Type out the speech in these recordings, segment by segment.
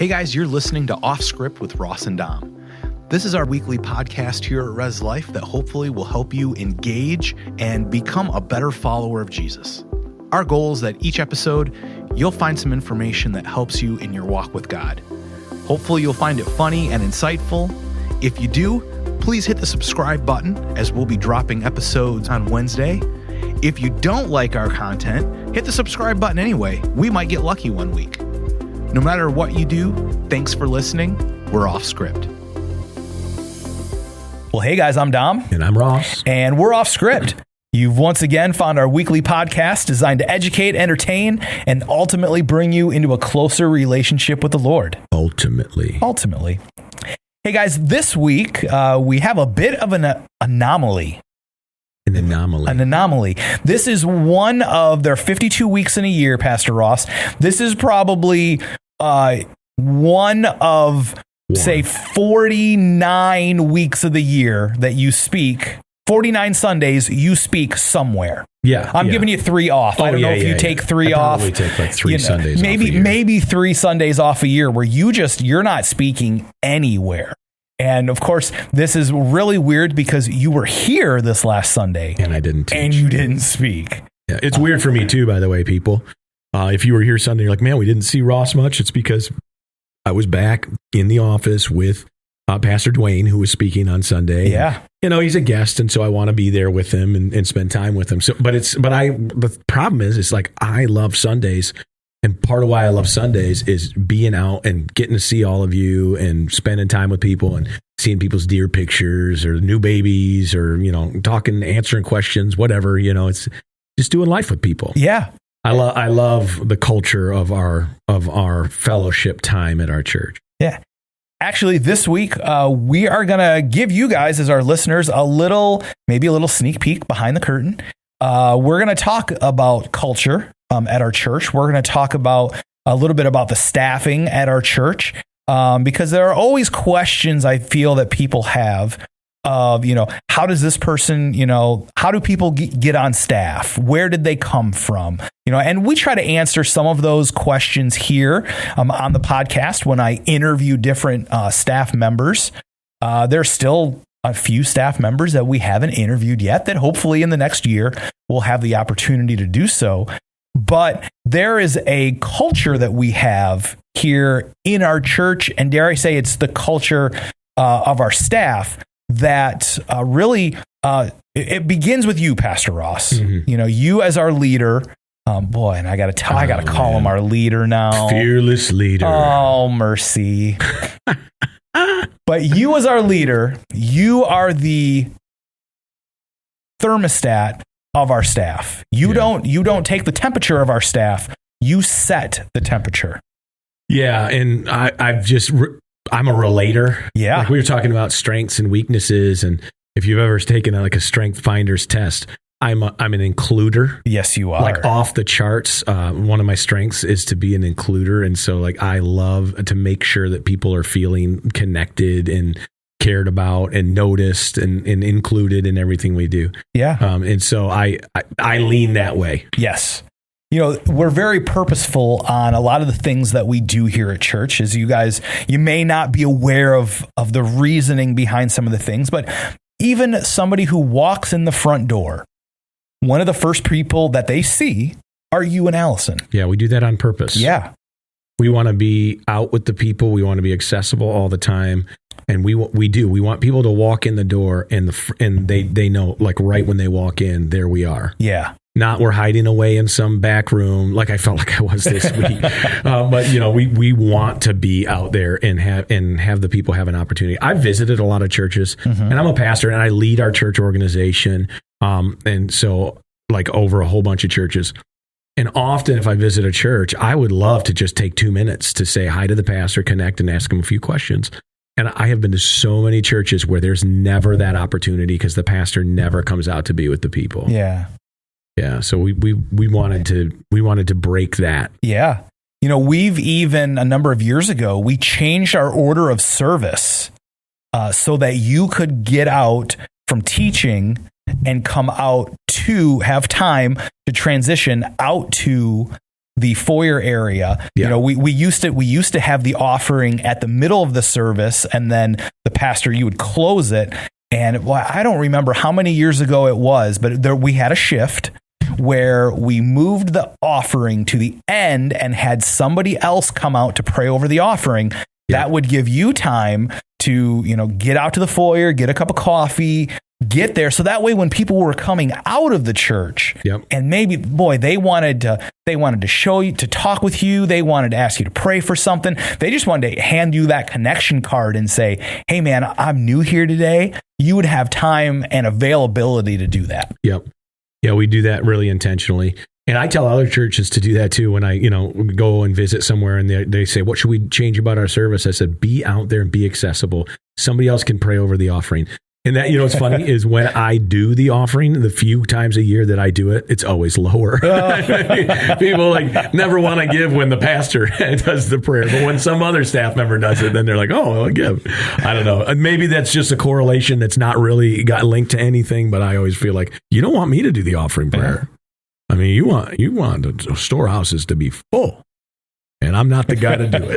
Hey guys, you're listening to Off Script with Ross and Dom. This is our weekly podcast here at Res Life that hopefully will help you engage and become a better follower of Jesus. Our goal is that each episode, you'll find some information that helps you in your walk with God. Hopefully you'll find it funny and insightful. If you do, please hit the subscribe button as we'll be dropping episodes on Wednesday. If you don't like our content, hit the subscribe button anyway. We might get lucky one week. No matter what you do, thanks for listening. We're Off Script. Well, hey guys, I'm Dom. And I'm Ross. And we're Off Script. You've once again found our weekly podcast designed to educate, entertain, and ultimately bring you into a closer relationship with the Lord. Ultimately. Hey guys, this week we have a bit of an anomaly. An anomaly. This is one of their 52 weeks in a year, Pastor Ross. This is probably one of, say, 49 weeks of the year that you speak. 49 Sundays you speak somewhere. Yeah. I'm giving you 3 off. I don't know if you take 3 off. I probably take like 3 Sundays off a year. Maybe 3 Sundays off a year where you're not speaking anywhere. And of course, this is really weird because you were here this last Sunday. And I didn't teach. And you didn't speak. Yeah, it's weird for me too, by the way, people. If you were here Sunday, you're like, man, we didn't see Ross much. It's because I was back in the office with Pastor Dwayne, who was speaking on Sunday. Yeah. And, he's a guest, and so I want to be there with him and spend time with him. So, the problem is like, I love Sundays. And part of why I love Sundays is being out and getting to see all of you and spending time with people and seeing people's deer pictures or new babies or, talking, answering questions, whatever, it's just doing life with people. Yeah. I love the culture of our fellowship time at our church. Yeah. Actually, this week, we are going to give you guys, as our listeners, maybe a little sneak peek behind the curtain. We're going to talk about culture at our church. We're going to talk about a little bit about the staffing at our church, because there are always questions I feel that people have of, how does this person, how do people get on staff? Where did they come from? And we try to answer some of those questions here on the podcast when I interview different staff members. There's still a few staff members that we haven't interviewed yet that hopefully in the next year we'll have the opportunity to do so. But there is a culture that we have here in our church, and dare I say it's the culture of our staff that really it begins with you, Pastor Ross. Mm-hmm. You as our leader. And I got to call him our leader now. Fearless leader. Oh, mercy. But you as our leader, you are the thermostat of our staff. You don't take the temperature of our staff. You set the temperature. Yeah, and I'm a relator. Yeah. Like we were talking about strengths and weaknesses, and if you've ever taken a strength finder's test, I'm an includer. Yes, you are. Like off the charts. One of my strengths is to be an includer. And so I love to make sure that people are feeling connected and cared about and noticed and included in everything we do. Yeah. And so I lean that way. Yes. We're very purposeful on a lot of the things that we do here at church. As you guys, you may not be aware of the reasoning behind some of the things, but even somebody who walks in the front door, one of the first people that they see are you and Allison. Yeah, we do that on purpose. Yeah. We want to be out with the people. We want to be accessible all the time. And we do. We want people to walk in the door and they know, like right when they walk in, there we are. Yeah. Not we're hiding away in some back room like I felt like I was this week. But we want to be out there and have the people have an opportunity. I've visited a lot of churches, mm-hmm. and I'm a pastor and I lead our church organization. And so over a whole bunch of churches. And often if I visit a church, I would love to just take 2 minutes to say hi to the pastor, connect, and ask him a few questions. And I have been to so many churches where there's never that opportunity because the pastor never comes out to be with the people. Yeah. Yeah. So we wanted to break that. Yeah. We've even a number of years ago, we changed our order of service so that you could get out from teaching and come out to have time to transition out to the foyer area. Yeah. You know, we used to have the offering at the middle of the service, and then the pastor, you would close it. And well, I don't remember how many years ago it was, but we had a shift where we moved the offering to the end and had somebody else come out to pray over the offering. Yeah. That would give you time to, you know, get out to the foyer, get a cup of coffee, get there. So that way, when people were coming out of the church, yep. and maybe, boy, they wanted to show you, to talk with you. They wanted to ask you to pray for something. They just wanted to hand you that connection card and say, hey man, I'm new here today. You would have time and availability to do that. Yep. Yeah, we do that really intentionally. And I tell other churches to do that too. When I, go and visit somewhere and they say, what should we change about our service? I said, be out there and be accessible. Somebody else can pray over the offering. And that, what's funny is when I do the offering, the few times a year that I do it, it's always lower. People never want to give when the pastor does the prayer. But when some other staff member does it, then they're like, oh, I'll give. I don't know. Maybe that's just a correlation that's not really got linked to anything. But I always feel like you don't want me to do the offering prayer. I mean, you want the storehouses to be full. And I'm not the guy to do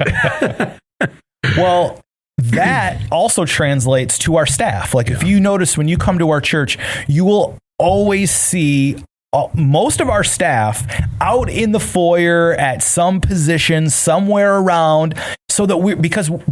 it. Well, that also translates to our staff. If you notice when you come to our church, you will always see most of our staff out in the foyer at some position somewhere around, so that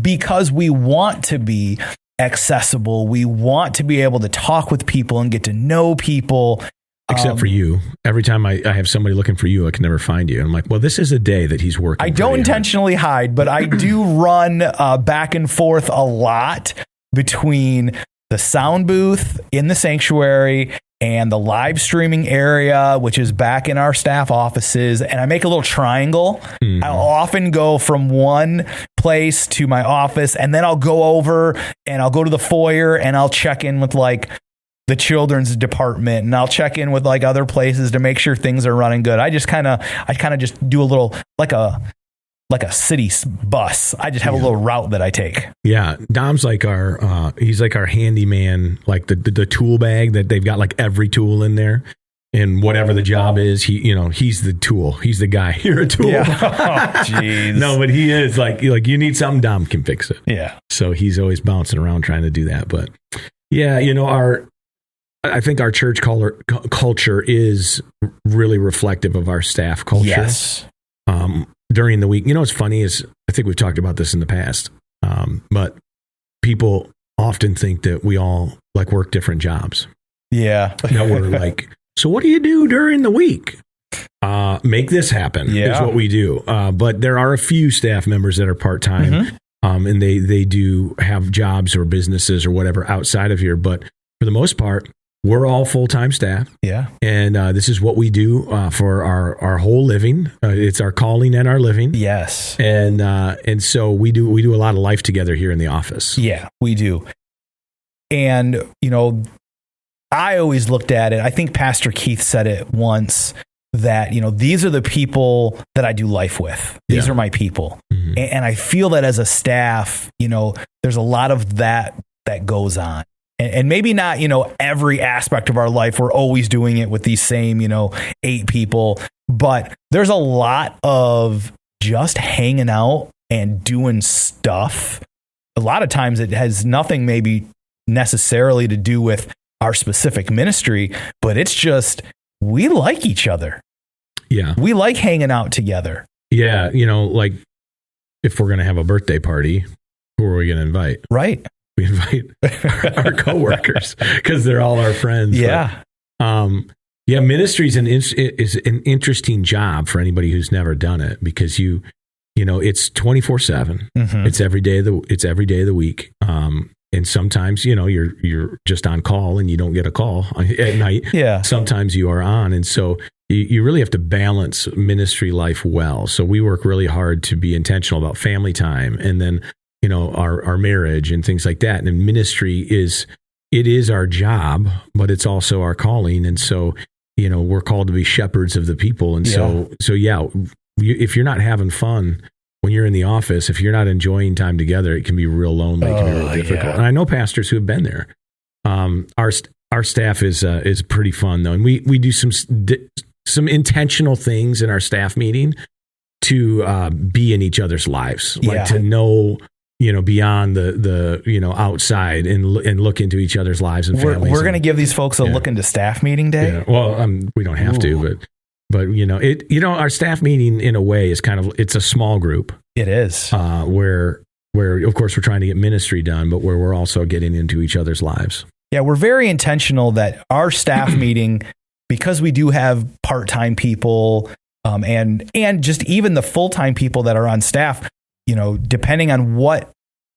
because we want to be accessible, we want to be able to talk with people and get to know people. Except for you. Every time I have somebody looking for you, I can never find you. I'm like, well, this is a day that he's working. I don't intentionally hide, but I do run back and forth a lot between the sound booth in the sanctuary and the live streaming area, which is back in our staff offices. And I make a little triangle. Mm-hmm. I'll often go from one place to my office, and then I'll go over and I'll go to the foyer and I'll check in with the children's department, and I'll check in with other places to make sure things are running good. I kind of just do a little like a city bus. I just have a little route that I take. Yeah. Dom's he's like our handyman, the tool bag that they've got every tool in there. And whatever the job is, he's the tool. He's the guy. You're a tool. Yeah. Oh, jeez. No, but he is you need something, Dom can fix it. Yeah. So he's always bouncing around trying to do that. But yeah, I think our church culture is really reflective of our staff culture. Yes. During the week, what's funny is, I think we've talked about this in the past, but people often think that we all work different jobs. Yeah. That we're so what do you do during the week? Make this happen is what we do. But there are a few staff members that are part-time, mm-hmm. And they do have jobs or businesses or whatever outside of here. But for the most part, we're all full-time staff. Yeah. And this is what we do for our whole living. It's our calling and our living. Yes. And so we do a lot of life together here in the office. Yeah, we do. And, I always looked at it. I think Pastor Keith said it once that, these are the people that I do life with. These are my people. Mm-hmm. And I feel that as a staff, there's a lot of that goes on. And maybe not, every aspect of our life, we're always doing it with these same, 8 people, but there's a lot of just hanging out and doing stuff. A lot of times it has nothing maybe necessarily to do with our specific ministry, but it's just, we like each other. Yeah. We like hanging out together. Yeah. If we're going to have a birthday party, who are we going to invite? Right. We invite our coworkers because they're all our friends. Yeah. But, ministry is an interesting job for anybody who's never done it, because it's 24/7. Mm-hmm. It's every day of the week. And sometimes, you're just on call and you don't get a call at night. Yeah. Sometimes you are on. And so you really have to balance ministry life well. So we work really hard to be intentional about family time, and then our marriage and things like that. And ministry is our job, but it's also our calling. And so, we're called to be shepherds of the people. And if you're not having fun when you're in the office, if you're not enjoying time together, it can be real lonely. It can be real difficult. Yeah. And I know pastors who have been there. Our staff is pretty fun though. And we do some intentional things in our staff meeting to be in each other's lives, like Yeah. to know, beyond the outside and look into each other's lives and families. We're going to give these folks a look into staff meeting day. Yeah. Well, we don't have to, but our staff meeting in a way is it's a small group. It is. Where of course we're trying to get ministry done, but where we're also getting into each other's lives. Yeah, we're very intentional that our staff meeting, because we do have part-time people, and just even the full-time people that are on staff, depending on what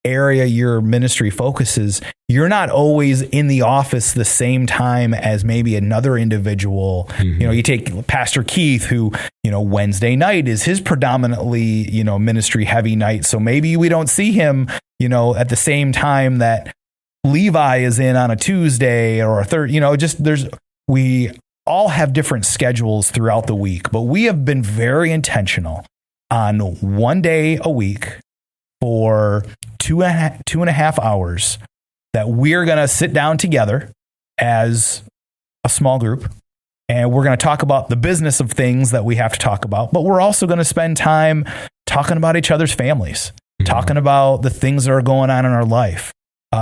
area your ministry focuses, you're not always in the office the same time as maybe another individual. Mm-hmm. You take Pastor Keith, who, Wednesday night is his predominantly, ministry heavy night. So maybe we don't see him, at the same time that Levi is in on a Tuesday or a third, we all have different schedules throughout the week, but we have been very intentional on one day a week for 2.5 hours that we're going to sit down together as a small group, and we're going to talk about the business of things that we have to talk about, but we're also going to spend time talking about each other's families, talking about the things that are going on in our life,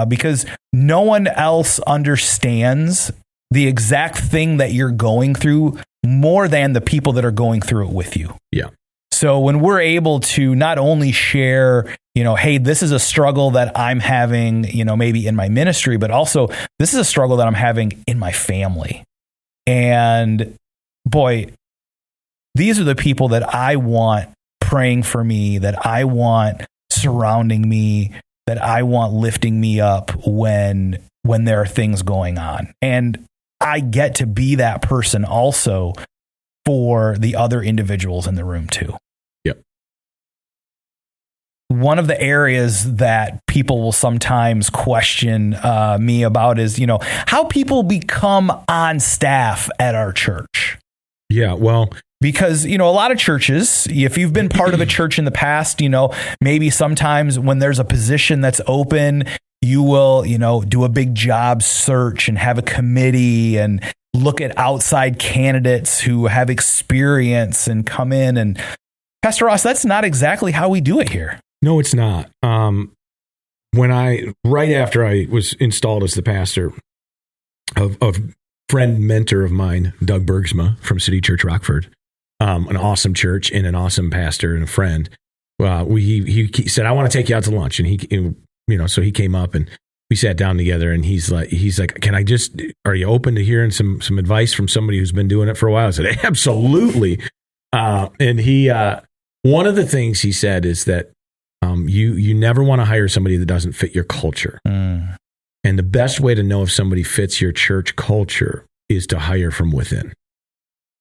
because no one else understands the exact thing that you're going through more than the people that are going through it with you. Yeah. So when we're able to not only share, hey, this is a struggle that I'm having, maybe in my ministry, but also this is a struggle that I'm having in my family. And boy, these are the people that I want praying for me, that I want surrounding me, that I want lifting me up when there are things going on. And I get to be that person also for the other individuals in the room too. Yep. One of the areas that people will sometimes question me about is, how people become on staff at our church. Yeah, well, because, a lot of churches, if you've been part of a church in the past, maybe sometimes when there's a position that's open, you will, do a big job search and have a committee and look at outside candidates who have experience and come in. And Pastor Ross, that's not exactly how we do it here. No, it's not. Right after I was installed as the pastor of friend mentor of mine, Doug Bergsma from City Church Rockford, an awesome church and an awesome pastor and a friend. He said, I want to take you out to lunch. And so he came up and we sat down together, and he's like, are you open to hearing some advice from somebody who's been doing it for a while? I said, absolutely. And he, one of the things he said is that, you never want to hire somebody that doesn't fit your culture. And the best way to know if somebody fits your church culture is to hire from within.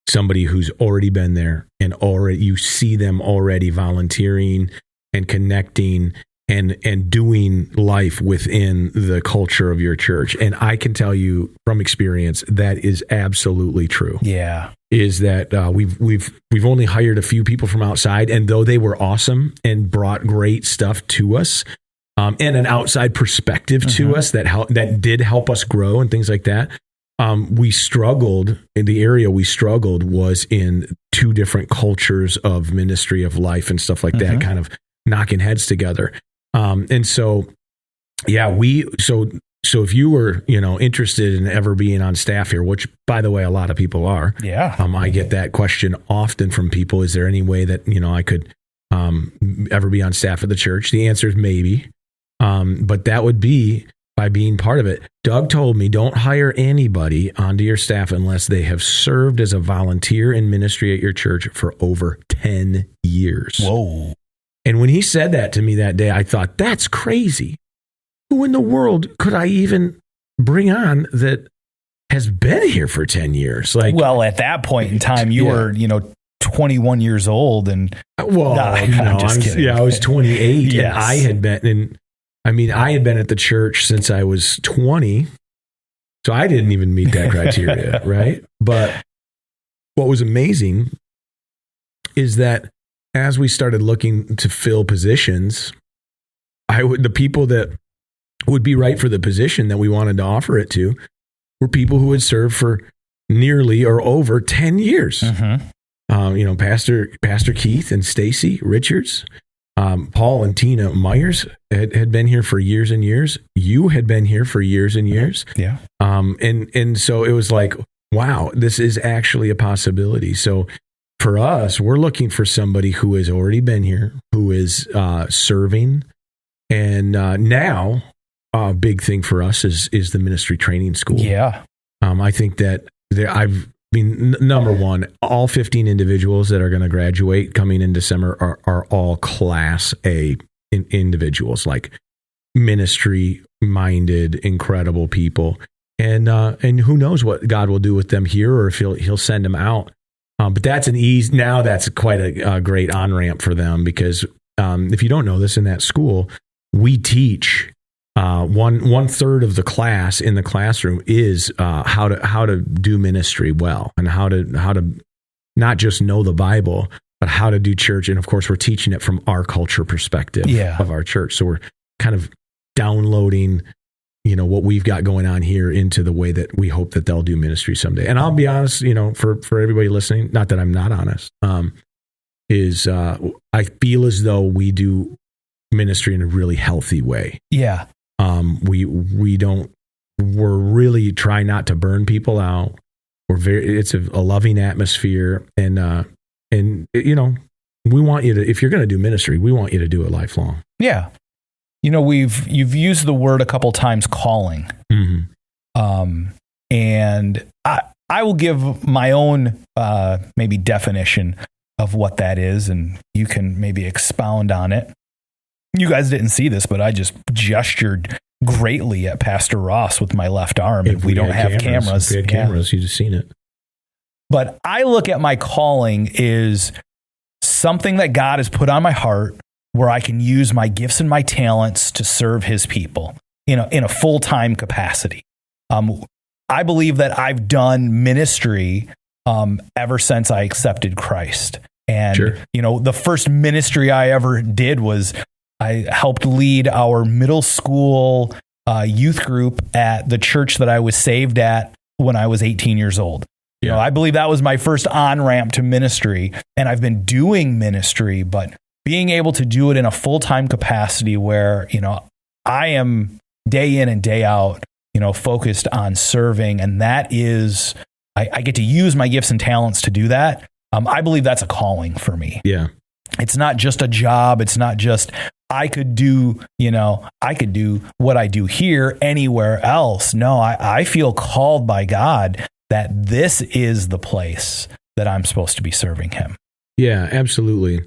Somebody who's already been there and already you see them already volunteering and connecting and doing life within the culture of your church. And I can tell you from experience that is absolutely true. Yeah. Is that we've only hired a few people from outside, and though they were awesome and brought great stuff to us, and an outside perspective to us that did help us grow and things like that. We struggled in the area. We struggled was in two different cultures of ministry of life and stuff like that, kind of knocking heads together. And so, yeah, so if you were, interested in ever being on staff here, which by the way, a lot of people are, I get that question often from people. Is there any way that, I could, ever be on staff at the church? The answer is maybe. But that would be by being part of it. Doug told me, don't hire anybody onto your staff unless they have served as a volunteer in ministry at your church for over 10 years. Whoa. And when he said that to me that day, I thought, that's crazy. Who in the world could I even bring on that has been here for 10 years? Well, at that point in time, you were, 21 years old. And I'm just kidding. I was 28 Yes. and I had been at the church since I was 20. So I didn't even meet that criteria, right? But what was amazing is that as we started looking to fill positions, the people that would be right for the position that we wanted to offer it to were people who had served for nearly or over 10 years. Pastor Keith and Stacy Richards, Paul and Tina Myers had been here for years and years. You had been here for years and years. Yeah. And so it was like, wow, this is actually a possibility. So for us, we're looking for somebody who has already been here, who is serving. And now a big thing for us is the ministry training school. Yeah. I think that number one, all 15 individuals that are going to graduate coming in December are all Class A individuals, like ministry-minded, incredible people. And who knows what God will do with them here, or if he'll send them out. But that's that's quite a great on-ramp for them, because if you don't know this, in that school, we teach one third of the class in the classroom is how to do ministry well, and how to not just know the Bible, but how to do church. And of course, we're teaching it from our culture perspective of our church. So we're kind of downloading, what we've got going on here into the way that we hope that they'll do ministry someday. And I'll be honest, for everybody listening, not that I'm not honest, I feel as though we do ministry in a really healthy way. Yeah. We're really trying not to burn people out. It's a loving atmosphere. And we want you to, if you're going to do ministry, we want you to do it lifelong. Yeah. You've used the word a couple times, calling. Mm-hmm. And I will give my own, maybe definition of what that is. And you can maybe expound on it. You guys didn't see this, but I just gestured greatly at Pastor Ross with my left arm. If we don't have cameras. If we had cameras, you'd have seen it. But I look at my calling is something that God has put on my heart, where I can use my gifts and my talents to serve his people in a full-time capacity. I believe that I've done ministry ever since I accepted Christ. And, sure. The first ministry I ever did was I helped lead our middle school youth group at the church that I was saved at when I was 18 years old. Yeah. I believe that was my first on-ramp to ministry, and I've been doing ministry, but being able to do it in a full-time capacity where, I am day in and day out, focused on serving. And that is, I get to use my gifts and talents to do that. I believe that's a calling for me. Yeah. It's not just a job. It's not just, I could do what I do here anywhere else. No, I feel called by God that this is the place that I'm supposed to be serving him. Yeah, absolutely.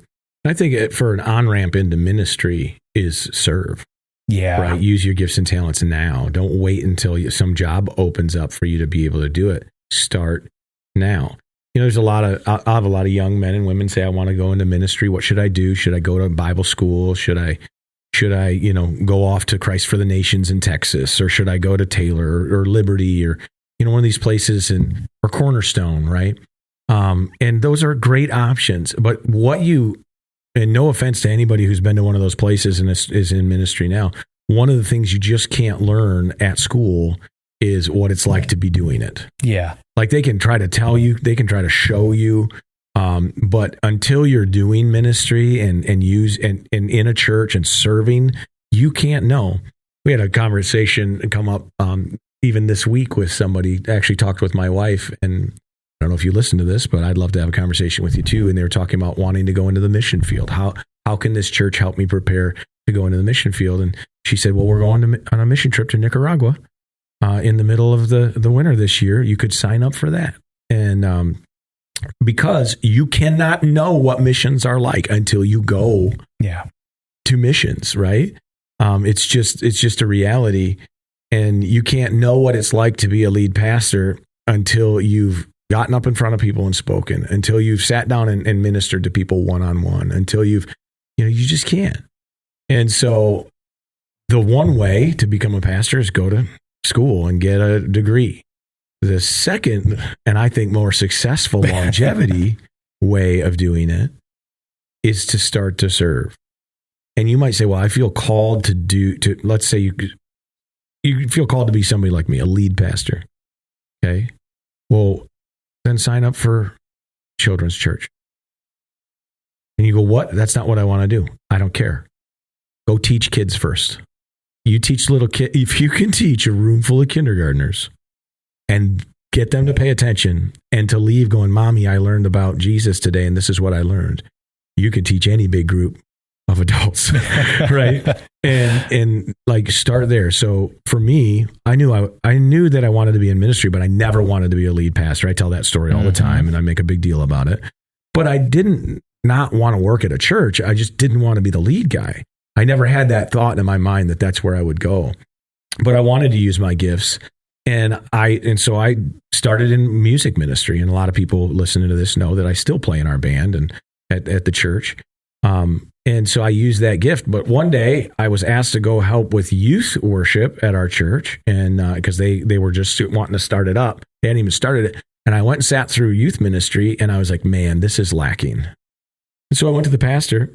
I think for an on-ramp into ministry is serve. Yeah. Right. Use your gifts and talents now. Don't wait until some job opens up for you to be able to do it. Start now. There's I have a lot of young men and women say, I want to go into ministry. What should I do? Should I go to Bible school? Should I go off to Christ for the Nations in Texas, or should I go to Taylor or Liberty or, one of these places or Cornerstone, right? And those are great options. But and no offense to anybody who's been to one of those places and is in ministry now, one of the things you just can't learn at school is what it's like to be doing it. Yeah. Like they can try to tell you, they can try to show you, but until you're doing ministry and in a church and serving, you can't know. We had a conversation come up even this week with somebody. Actually talked with my wife, and I don't know if you listen to this, but I'd love to have a conversation with you too. And they were talking about wanting to go into the mission field. How can this church help me prepare to go into the mission field? And she said, well, we're going on a mission trip to Nicaragua in the middle of the winter this year. You could sign up for that. And because you cannot know what missions are like until you go to missions, right? It's just a reality. And you can't know what it's like to be a lead pastor until you've gotten up in front of people and spoken, until you've sat down and ministered to people one-on-one, until you just can't. And so the one way to become a pastor is go to school and get a degree. The second, and I think more successful longevity way of doing it is to start to serve. And you might say, well, I feel called to let's say you feel called to be somebody like me, a lead pastor. Okay. Well, then sign up for children's church. And you go, what? That's not what I want to do. I don't care. Go teach kids first. You teach little kids. If you can teach a room full of kindergartners and get them to pay attention and to leave going, Mommy, I learned about Jesus today and this is what I learned. You can teach any big group of adults, right? And like start there. So for me, I knew that I wanted to be in ministry, but I never wanted to be a lead pastor. I tell that story all the time and I make a big deal about it. But I didn't not want to work at a church. I just didn't want to be the lead guy. I never had that thought in my mind that that's where I would go. But I wanted to use my gifts. And so I started in music ministry. And a lot of people listening to this know that I still play in our band and at the church. And so I used that gift. But one day I was asked to go help with youth worship at our church. And because they were just wanting to start it up. They hadn't even started it. And I went and sat through youth ministry. And I was like, man, this is lacking. And so I went to the pastor.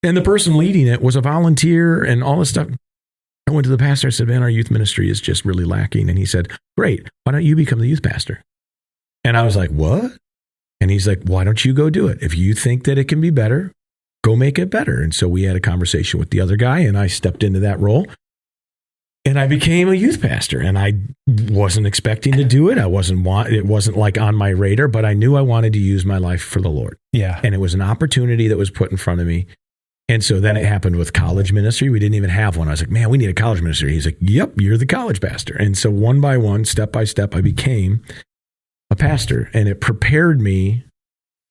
And the person leading it was a volunteer and all this stuff. I went to the pastor and said, man, our youth ministry is just really lacking. And he said, great, why don't you become the youth pastor? And I was like, what? And he's like, why don't you go do it? If you think that it can be better, go make it better. And so we had a conversation with the other guy and I stepped into that role. And I became a youth pastor and I wasn't expecting to do it. It wasn't like on my radar, but I knew I wanted to use my life for the Lord. Yeah. And it was an opportunity that was put in front of me. And so then it happened with college ministry. We didn't even have one. I was like, man, we need a college ministry. He's like, yep, you're the college pastor. And so one by one, step by step, I became a pastor. And it prepared me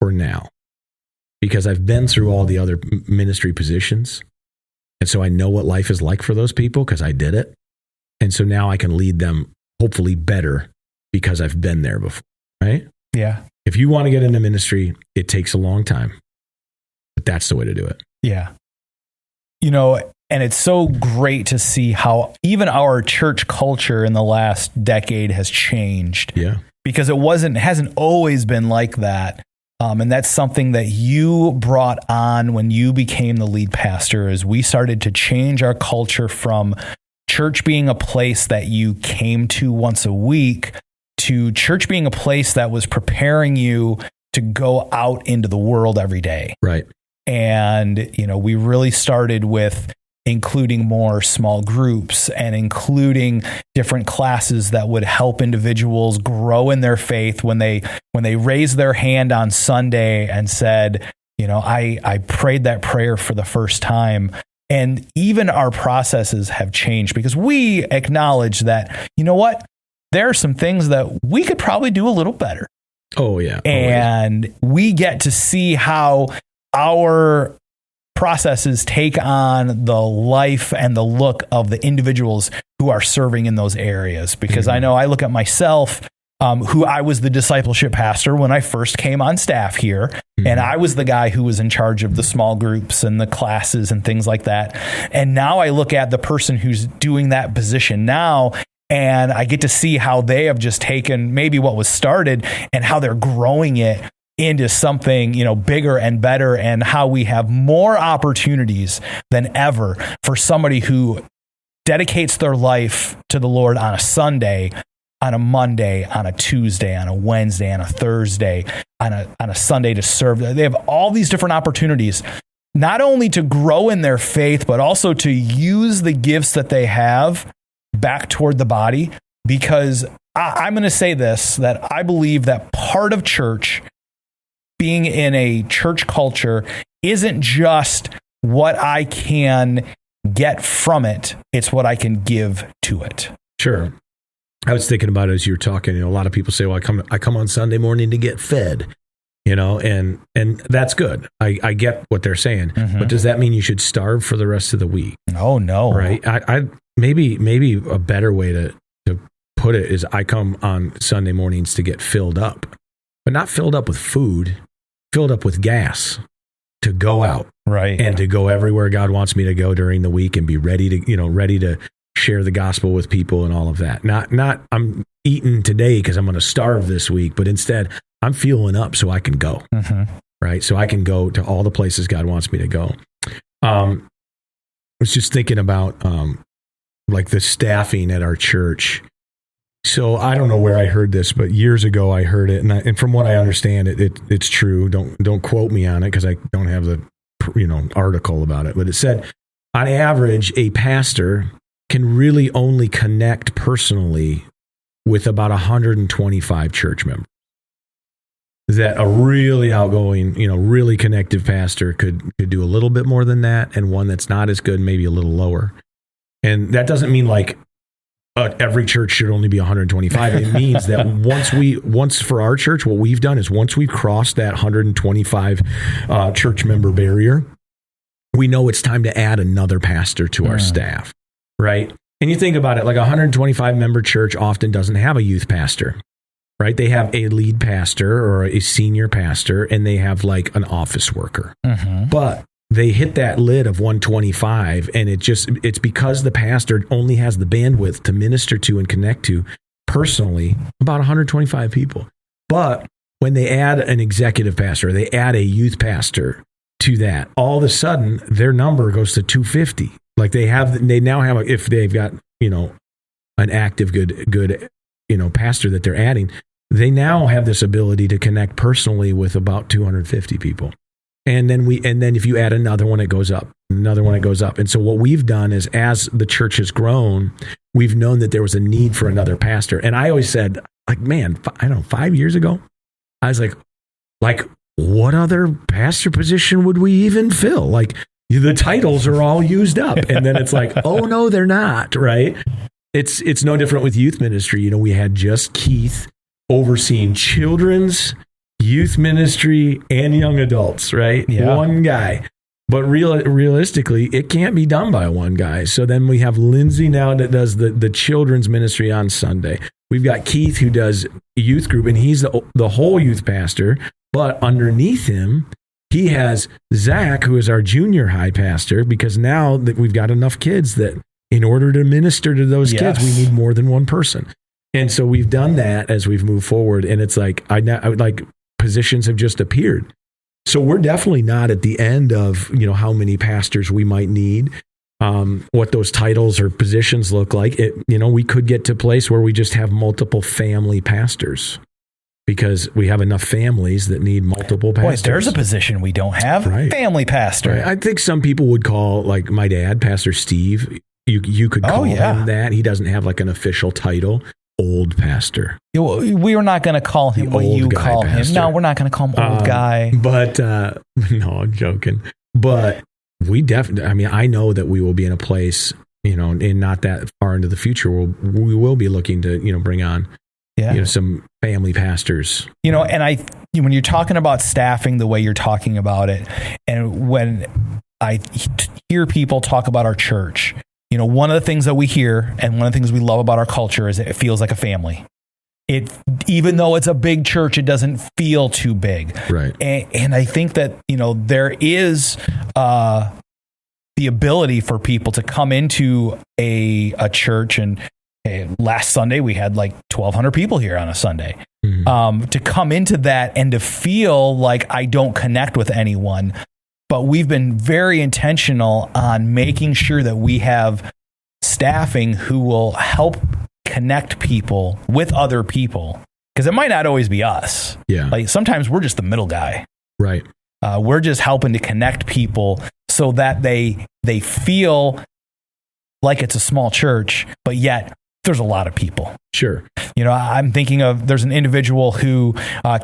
for now because I've been through all the other ministry positions. And so I know what life is like for those people because I did it. And so now I can lead them hopefully better because I've been there before, right? Yeah. If you want to get into ministry, it takes a long time, but that's the way to do it. Yeah. You know, and it's so great to see how even our church culture in the last decade has changed. Yeah. Because it hasn't always been like that. And that's something that you brought on when you became the lead pastor, is we started to change our culture from church being a place that you came to once a week to church being a place that was preparing you to go out into the world every day. Right. And, you know, we really started with including more small groups and including different classes that would help individuals grow in their faith when they raised their hand on Sunday and said, you know, I prayed that prayer for the first time. And even our processes have changed because we acknowledge that, you know what, there are some things that we could probably do a little better. Oh, yeah. And we get to see how our processes take on the life and the look of the individuals who are serving in those areas. Because I know I look at myself, who I was the discipleship pastor when I first came on staff here. And I was the guy who was in charge of the small groups and the classes and things like that. And now I look at the person who's doing that position now, and I get to see how they have just taken maybe what was started and how they're growing it into something, you know, bigger and better, and how we have more opportunities than ever for somebody who dedicates their life to the Lord on a Sunday, on a Monday, on a Tuesday, on a Wednesday, on a Thursday, on a Sunday to serve. They have all these different opportunities, not only to grow in their faith, but also to use the gifts that they have back toward the body. Because I'm going to say this, that I believe that part of church, being in a church culture, isn't just what I can get from it. It's what I can give to it. Sure. I was thinking about it as you were talking. You know, a lot of people say, well, I come on Sunday morning to get fed, you know, and that's good. I get what they're saying, but does that mean you should starve for the rest of the week? Oh, no. Right. I maybe a better way to put it is I come on Sunday mornings to get filled up, but not filled up with food, filled up with gas to go out. Right. And to go everywhere God wants me to go during the week and be ready to share the gospel with people and all of that. Not I'm eating today because I'm going to starve this week, but instead I'm fueling up so I can go. Right. So I can go to all the places God wants me to go. I was just thinking about like the staffing at our church. So I don't know where I heard this, but years ago I heard it, and from what I understand, it's true. Don't quote me on it because I don't have the article about it. But it said, on average, a pastor can really only connect personally with about 125 church members. That a really outgoing, really connective pastor could do a little bit more than that, and one that's not as good, maybe a little lower. And that doesn't mean like every church should only be 125. It means that once for our church, what we've done is once we've crossed that 125 church member barrier, we know it's time to add another pastor to our staff, right? And you think about it, like a 125 member church often doesn't have a youth pastor, right? They have a lead pastor or a senior pastor, and they have like an office worker. But they hit that lid of 125, and it's because the pastor only has the bandwidth to minister to and connect to personally about 125 people. But when they add an executive pastor, they add a youth pastor to that, all of a sudden their number goes to 250. Like they now have, if they've got, an active, good, pastor that they're adding, they now have this ability to connect personally with about 250 people. And then if you add another one, it goes up, another one, it goes up. And so what we've done is, as the church has grown, we've known that there was a need for another pastor. And I always said, like, man, I don't know, 5 years ago, I was like, what other pastor position would we even fill? Like, the titles are all used up. And then it's like, oh no, they're not, right? It's no different with youth ministry. We had just Keith overseeing children's, youth ministry, and young adults, right? Yeah. One guy. But realistically, it can't be done by one guy. So then we have Lindsay now that does the children's ministry on Sunday. We've got Keith who does youth group, and he's the whole youth pastor. But underneath him, he has Zach, who is our junior high pastor, because now that we've got enough kids that in order to minister to those kids, we need more than one person. And so we've done that as we've moved forward. And it's like, I like positions have just appeared. So we're definitely not at the end of, how many pastors we might need, what those titles or positions look like. We could get to a place where we just have multiple family pastors because we have enough families that need multiple pastors. Boy, there's a position we don't have, right. Family pastor. Right. I think some people would call, like my dad, Pastor Steve, you could call him that. He doesn't have like an official title. Old pastor. We were not going to call him what you call him. No, we're not going to call him old guy. But no, I'm joking. But we definitely, I know that we will be in a place, and not that far into the future, where we will be looking to, bring on, some family pastors. And when you're talking about staffing the way you're talking about it, and when I hear people talk about our church, one of the things that we hear and one of the things we love about our culture is it feels like a family. Even though it's a big church, it doesn't feel too big. Right. And I think that, there is the ability for people to come into a church. And last Sunday, we had like 1,200 people here on a Sunday. Mm-hmm. To come into that and to feel like I don't connect with anyone. But we've been very intentional on making sure that we have staffing who will help connect people with other people, because it might not always be us. Yeah. Like sometimes we're just the middle guy. Right. We're just helping to connect people so that they feel like it's a small church, but yet there's a lot of people. Sure. I'm thinking of, there's an individual who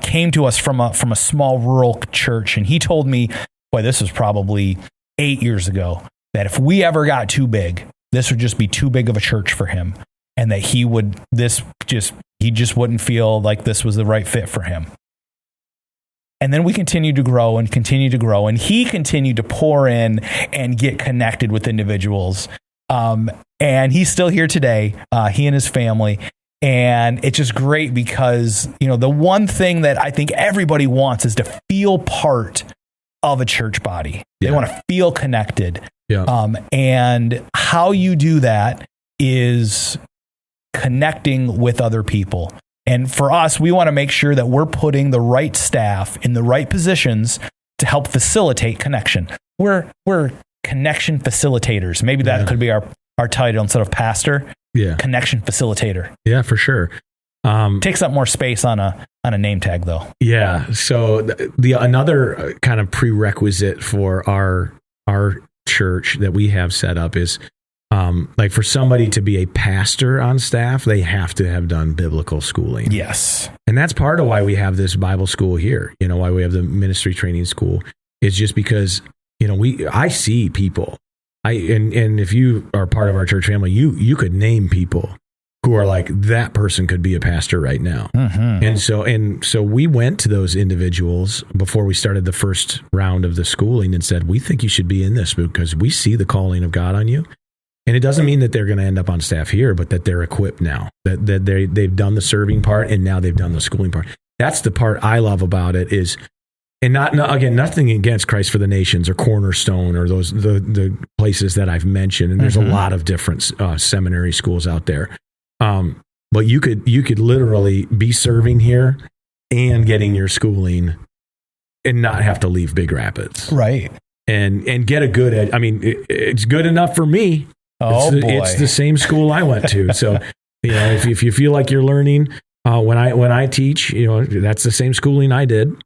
came to us from a small rural church, and he told me, boy, this was probably 8 years ago, that if we ever got too big, this would just be too big of a church for him. And that he just wouldn't feel like this was the right fit for him. And then we continued to grow and continue to grow. And he continued to pour in and get connected with individuals. And he's still here today, he and his family. And it's just great because, the one thing that I think everybody wants is to feel part of a church body. They want to feel connected. Yeah. And how you do that is connecting with other people. And for us, we want to make sure that we're putting the right staff in the right positions to help facilitate connection. We're connection facilitators. Maybe that could be our title instead of pastor. connection facilitator. Yeah, for sure. Takes up more space on a name tag, though. Yeah. So the another kind of prerequisite for our church that we have set up is like for somebody to be a pastor on staff, they have to have done biblical schooling. Yes. And that's part of why we have this Bible school here. You know, why we have the ministry training school is just because, you know, I see people. And if you are part of our church family, you could name people who are like, that person could be a pastor right now. Mm-hmm. And so we went to those individuals before we started the first round of the schooling and said, we think you should be in this because we see the calling of God on you. And it doesn't mean that they're going to end up on staff here, but that they're equipped now, that they've done the serving part and now they've done the schooling part. That's the part I love about it is, and again, nothing against Christ for the Nations or Cornerstone or those the places that I've mentioned. And there's a lot of different seminary schools out there. But you could literally be serving here and getting your schooling and not have to leave Big Rapids. Right. And get a good it's good enough for me. It's the same school I went to. So, you know, if you feel like you're learning, when I teach, you know, that's the same schooling I did.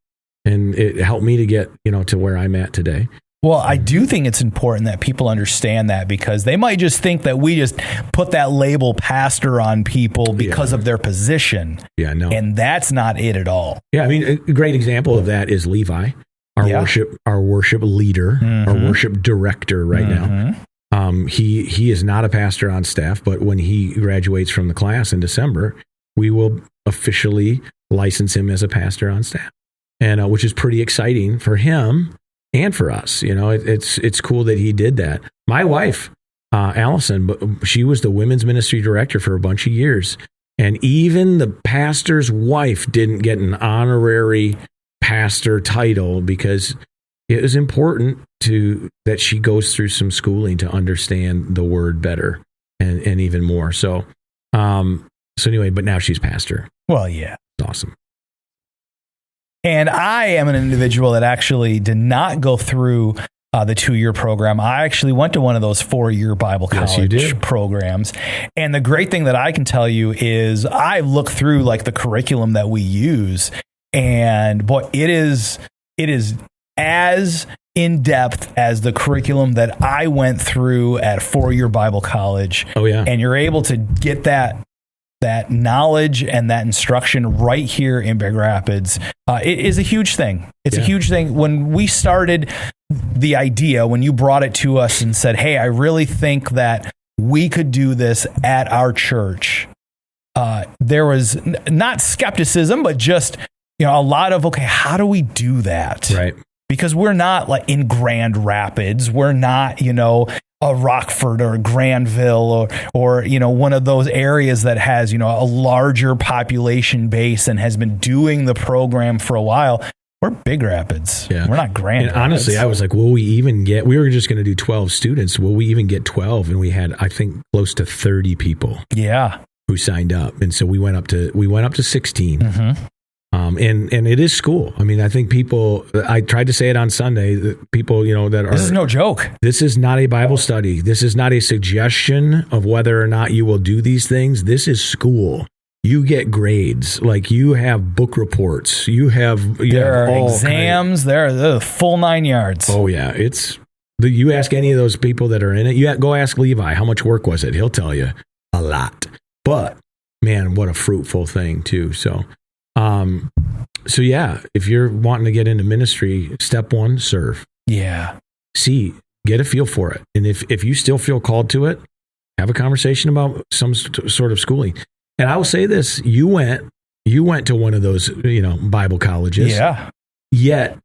And it helped me to get, you know, to where I'm at today. Well, I do think it's important that people understand that because they might just think that we just put that label pastor on people because of their position. Yeah, no. And that's not it at all. Yeah, I mean, a great example of that is Levi, our worship leader, our worship director right now. He is not a pastor on staff, but when he graduates from the class in December, we will officially license him as a pastor on staff, and which is pretty exciting for him and for us. You know, it's cool that he did that. My wife, Allison, she was the women's ministry director for a bunch of years, and even the pastor's wife didn't get an honorary pastor title because it is important that she goes through some schooling to understand the word better and even more. So anyway, but now she's pastor. Well, yeah. It's awesome. And I am an individual that actually did not go through the 2-year program. I actually went to one of those 4-year Bible college programs. And the great thing that I can tell you is I looked through like the curriculum that we use, and boy, it is as in depth as the curriculum that I went through at 4-year Bible college. Oh yeah. And you're able to get that knowledge and that instruction right here in Big Rapids. It is a huge thing. It's a huge thing. When we started the idea, when you brought it to us and said, hey, I really think that we could do this at our church, there was not skepticism, but just, you know, a lot of, okay, how do we do that? Right. Because we're not like in Grand Rapids. We're not, you know, a Rockford or a Granville or, you know, one of those areas that has, you know, a larger population base and has been doing the program for a while. We're Big Rapids. Yeah. We're not Grand Rapids. Honestly, I was like, will we even get, we were just going to do 12 students. Will we even get 12? And we had, I think, close to 30 people. Yeah. Who signed up. And so we went up to 16. Mm-hmm. And it is school. I mean, I think people, I tried to say it on Sunday, people, you know, this is no joke. This is not a Bible study. This is not a suggestion of whether or not you will do these things. This is school. You get grades, like you have book reports. There are exams. There are the full 9 yards. Oh yeah. You ask any of those people that are in it, go ask Levi, how much work was it? He'll tell you a lot, but man, what a fruitful thing too. So yeah, if you're wanting to get into ministry, step 1, serve. Yeah. Get a feel for it. And if you still feel called to it, have a conversation about some sort of schooling. And I will say this, you went to one of those, you know, Bible colleges. Yeah. Yet,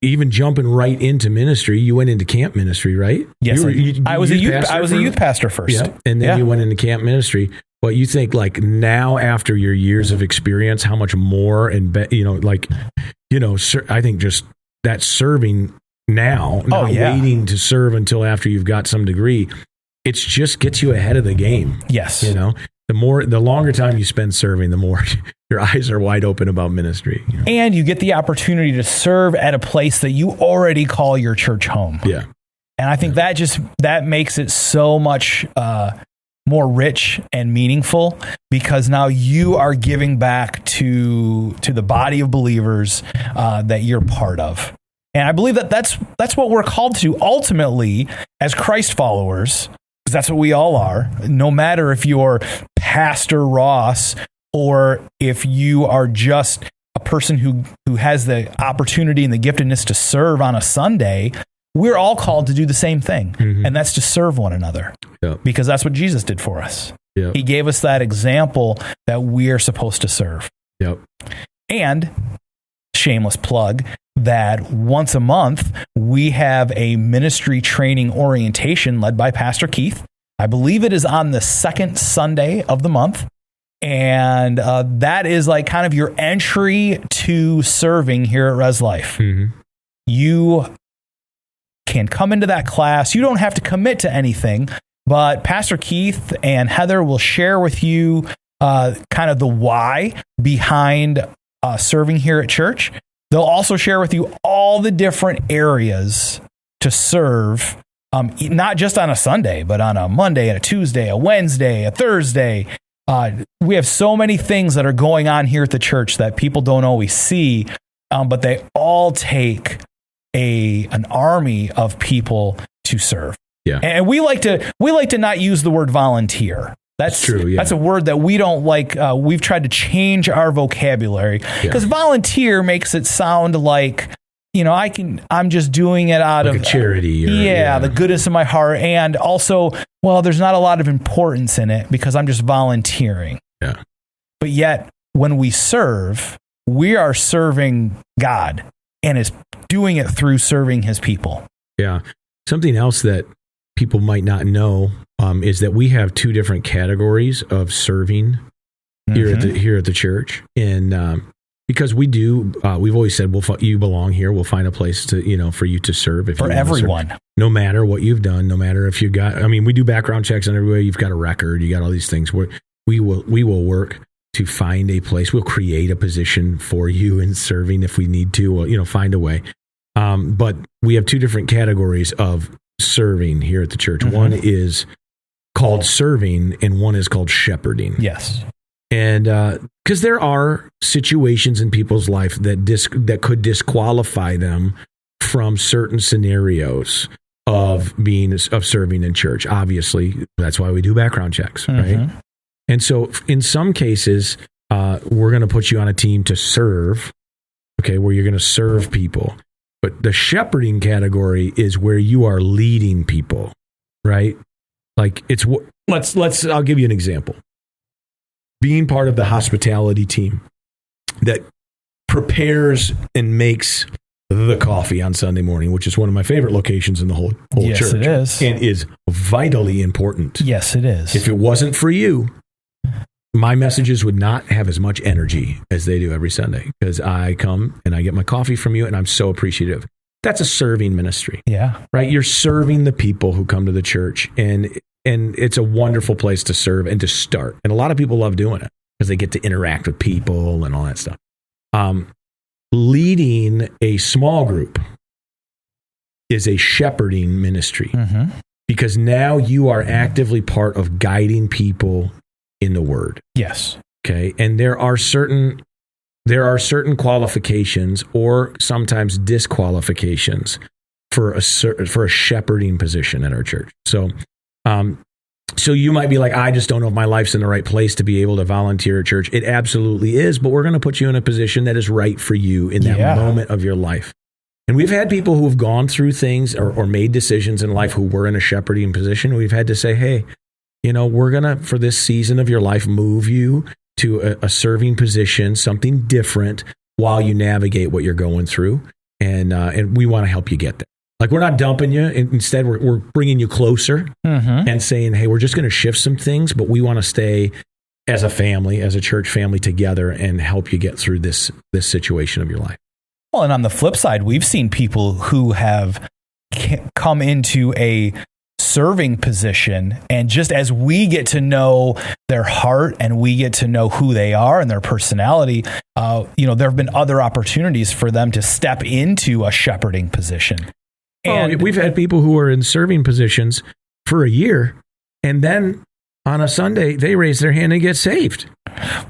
even jumping right into ministry, you went into camp ministry, right? Yes. I was a youth pastor first. Yeah. And then you went into camp ministry. But you think like now after your years of experience, how much more I think just that serving not waiting to serve until after you've got some degree, it's just gets you ahead of the game. Yes. You know, the longer time you spend serving, the more your eyes are wide open about ministry. You know? And you get the opportunity to serve at a place that you already call your church home. Yeah. And I think that makes it so much, more rich and meaningful because now you are giving back to the body of believers that you're part of. And I believe that that's what we're called to ultimately as Christ followers, because that's what we all are. No matter if you're Pastor Ross or if you are just a person who has the opportunity and the giftedness to serve on a Sunday, we're all called to do the same thing, and that's to serve one another, because that's what Jesus did for us. He gave us that example that we are supposed to serve. And shameless plug that once a month, we have a ministry training orientation led by Pastor Keith. I believe it is on the second Sunday of the month. And that is like kind of your entry to serving here at Res Life. You can come into that class. You don't have to commit to anything, but Pastor Keith and Heather will share with you kind of the why behind serving here at church. They'll also share with you all the different areas to serve, not just on a Sunday, but on a Monday, a Tuesday, a Wednesday, a Thursday. We have so many things that are going on here at the church that people don't always see, but they all take an army of people to serve. And we like to not use the word volunteer. That's true. That's a word that we don't like. We've tried to change our vocabulary because volunteer makes it sound like, I'm just doing it out of a charity. The goodness of my heart. And also, there's not a lot of importance in it because I'm just volunteering. But yet when we serve, we are serving God and is doing it through serving his people. Something else that people might not know is that we have two different categories of serving here at the church. And because we do, we've always said, you belong here. We'll find a place to, for you to serve. For everyone. Serve. No matter what you've done, no matter if you we do background checks on everywhere. You've got a record, you got all these things. We will work to find a place. We'll create a position for you in serving if we need to, or, find a way. But we have two different categories of serving here at the church. One is called serving and one is called shepherding. And because there are situations in people's life that could disqualify them from certain scenarios of serving in church. Obviously, that's why we do background checks, right? And so in some cases, we're going to put you on a team to serve, where you're going to serve people. But the shepherding category is where you are leading people, right? Like I'll give you an example. Being part of the hospitality team that prepares and makes the coffee on Sunday morning, which is one of my favorite locations in the whole church. Yes, it is. And is vitally important. Yes, it is. If it wasn't for you, my messages would not have as much energy as they do every Sunday, because I come and I get my coffee from you and I'm so appreciative. That's a serving ministry. Right? You're serving the people who come to the church, and it's a wonderful place to serve and to start. And a lot of people love doing it because they get to interact with people and all that stuff. Leading a small group is a shepherding ministry, because now you are actively part of guiding people in the word. And there are certain qualifications or sometimes disqualifications for a shepherding position at our church. So you might be like, I just don't know if my life's in the right place to be able to volunteer at church. It absolutely is, but we're going to put you in a position that is right for you in that moment of your life. And we've had people who have gone through things or made decisions in life who were in a shepherding position. We've had to say, hey, we're going to, for this season of your life, move you to a serving position, something different while you navigate what you're going through. And we want to help you get there. Like, we're not dumping you. Instead, we're bringing you closer and saying, hey, we're just going to shift some things, but we want to stay as a family, as a church family together and help you get through this situation of your life. Well, and on the flip side, we've seen people who have come into a serving position, and just as we get to know their heart and we get to know who they are and their personality, there have been other opportunities for them to step into a shepherding position. And we've had people who are in serving positions for a year, and then on a Sunday, they raise their hand and get saved.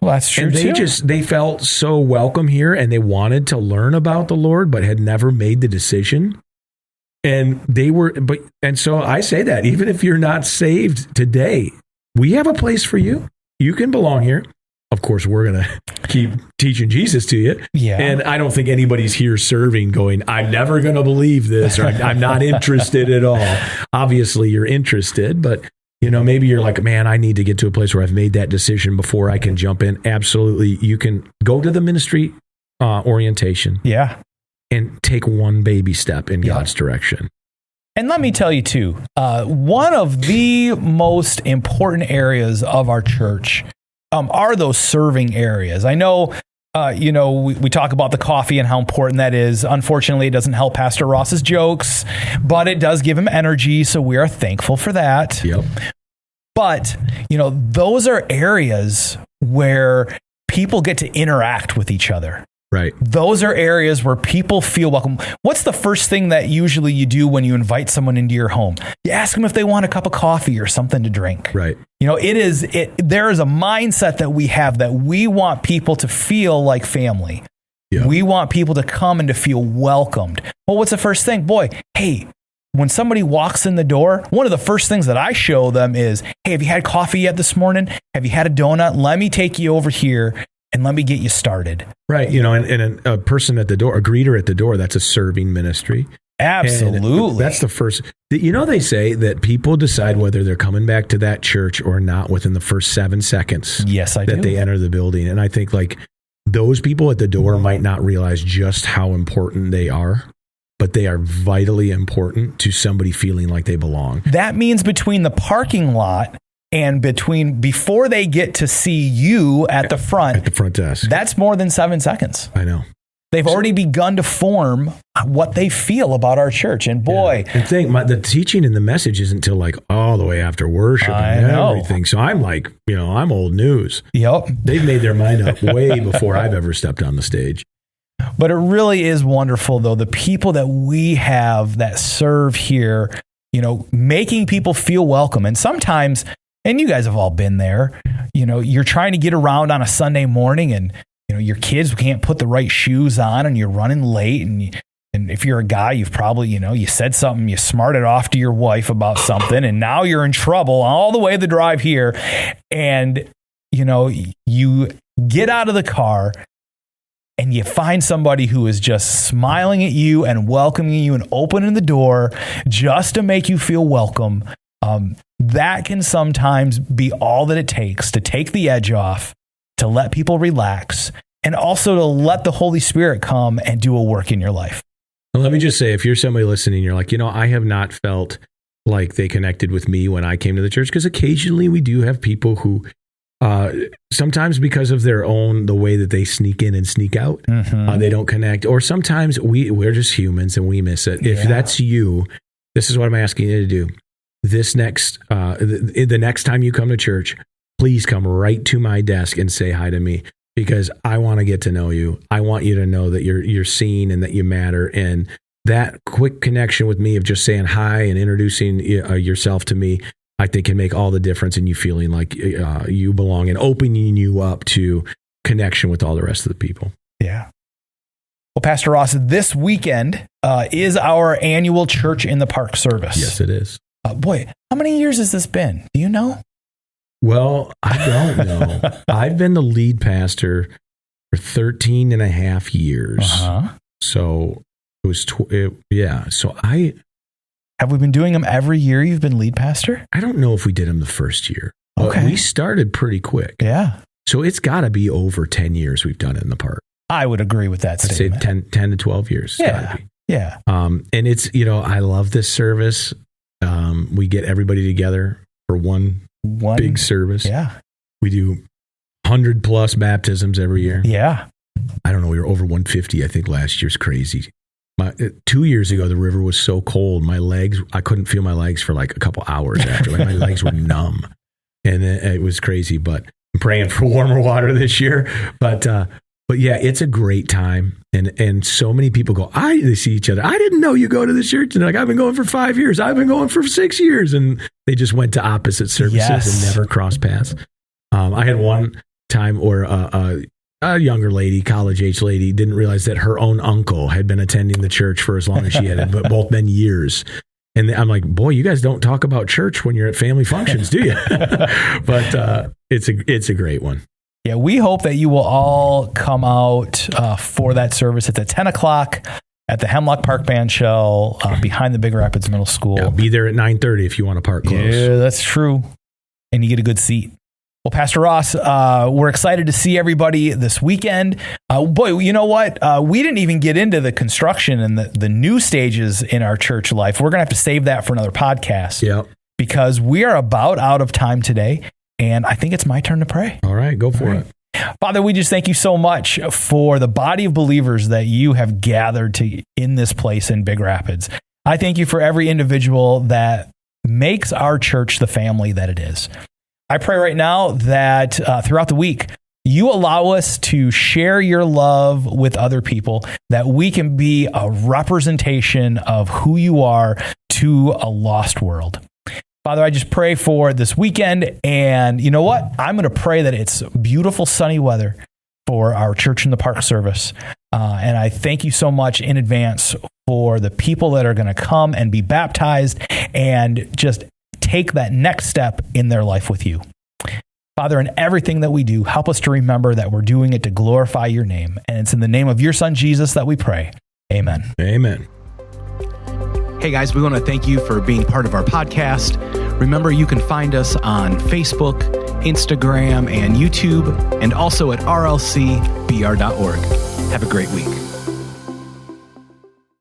Well, that's true and too. They felt so welcome here, and they wanted to learn about the Lord, but had never made the decision. And so I say that even if you're not saved today, we have a place for you. You can belong here. Of course, we're going to keep teaching Jesus to you. Yeah. And I don't think anybody's here serving going, I'm never going to believe this, or I'm not interested at all. Obviously, you're interested, but maybe you're like, man, I need to get to a place where I've made that decision before I can jump in. Absolutely. You can go to the ministry orientation. Yeah. And take one baby step in God's direction. And let me tell you too, one of the most important areas of our church are those serving areas. I know, we talk about the coffee and how important that is. Unfortunately, it doesn't help Pastor Ross's jokes, but it does give him energy. So we are thankful for that. Yep. But, those are areas where people get to interact with each other. Right. Those are areas where people feel welcome. What's the first thing that usually you do when you invite someone into your home? You ask them if they want a cup of coffee or something to drink. Right. There is a mindset that we have that we want people to feel like family. Yeah. We want people to come and to feel welcomed. Well, what's the first thing? Boy, hey, when somebody walks in the door, one of the first things that I show them is, hey, have you had coffee yet this morning? Have you had a donut? Let me take you over here and let me get you started. Right. And a person at the door, a greeter at the door, that's a serving ministry. Absolutely. And that's the first. They say that people decide whether they're coming back to that church or not within the first 7 seconds. Yes, I do. That they enter the building. And I think those people at the door might not realize just how important they are, but they are vitally important to somebody feeling like they belong. That means between the parking lot and before they get to see you at the front desk, that's more than 7 seconds. I know. They've already begun to form what they feel about our church. And boy, and the teaching and the message isn't until all the way after worship and everything. So I'm I'm old news. Yep. They've made their mind up way before I've ever stepped on the stage. But it really is wonderful, though, the people that we have that serve here, making people feel welcome. And sometimes, and you guys have all been there, you're trying to get around on a Sunday morning and, your kids can't put the right shoes on and you're running late. And if you're a guy, you've probably, you said something, you smarted off to your wife about something, and now you're in trouble all the way the drive here. And, you get out of the car and you find somebody who is just smiling at you and welcoming you and opening the door just to make you feel welcome. That can sometimes be all that it takes to take the edge off, to let people relax, and also to let the Holy Spirit come and do a work in your life. Well, let me just say, if you're somebody listening, you're like, I have not felt like they connected with me when I came to the church, because occasionally we do have people who sometimes because of the way that they sneak in and sneak out, they don't connect. Or sometimes we're just humans and we miss it. If that's you, this is what I'm asking you to do. The next time you come to church, please come right to my desk and say hi to me, because I want to get to know you. I want you to know that you're seen and that you matter. And that quick connection with me of just saying hi and introducing yourself to me, I think can make all the difference in you feeling like you belong and opening you up to connection with all the rest of the people. Yeah. Well, Pastor Ross, this weekend is our annual Church in the Park service. Yes, it is. Boy, how many years has this been? Do you know? Well, I don't know. I've been the lead pastor for 13 and a half years. So it was, So have we been doing them every year you've been lead pastor? I don't know if we did them the first year. Okay. But we started pretty quick. Yeah. So it's got to be over 10 years we've done it in the park. I would agree with that statement. I'd say 10 to 12 years. Yeah. Yeah. And it's, I love this service. We get everybody together for one big service. Yeah. We do 100+ baptisms every year. Yeah. I don't know. We were over 150, I think, last year's crazy. 2 years ago, the river was so cold. I couldn't feel my legs for like a couple hours after. My legs were numb. And it was crazy, but I'm praying for warmer water this year. But But yeah, it's a great time. And so many people go, they see each other. I didn't know you go to this church. And they're like, I've been going for 5 years. I've been going for 6 years. And they just went to opposite services and never crossed paths. I had one time where a younger lady, college-age lady, didn't realize that her own uncle had been attending the church for as long as she had, but both been years. And I'm like, boy, you guys don't talk about church when you're at family functions, do you? But it's a great one. Yeah, we hope that you will all come out for that service. It's at 10 o'clock at the Hemlock Park Band Shell behind the Big Rapids Middle School. Yeah, be there at 9:30 if you want to park close. Yeah, that's true. And you get a good seat. Well, Pastor Ross, we're excited to see everybody this weekend. Boy, you know what? We didn't even get into the construction and the new stages in our church life. We're going to have to save that for another podcast. Yep. Because we are about out of time today. And I think it's my turn to pray. All right, go for it. Father, we just thank you so much for the body of believers that you have gathered in this place in Big Rapids. I thank you for every individual that makes our church the family that it is. I pray right now that throughout the week, you allow us to share your love with other people, that we can be a representation of who you are to a lost world. Father, I just pray for this weekend, and you know what? I'm going to pray that it's beautiful sunny weather for our Church in the Park service. And I thank you so much in advance for the people that are going to come and be baptized and just take that next step in their life with you. Father, in everything that we do, help us to remember that we're doing it to glorify your name. And it's in the name of your son, Jesus, that we pray. Amen. Amen. Hey guys, we want to thank you for being part of our podcast. Remember, you can find us on Facebook, Instagram, and YouTube, and also at rlcbr.org. Have a great week.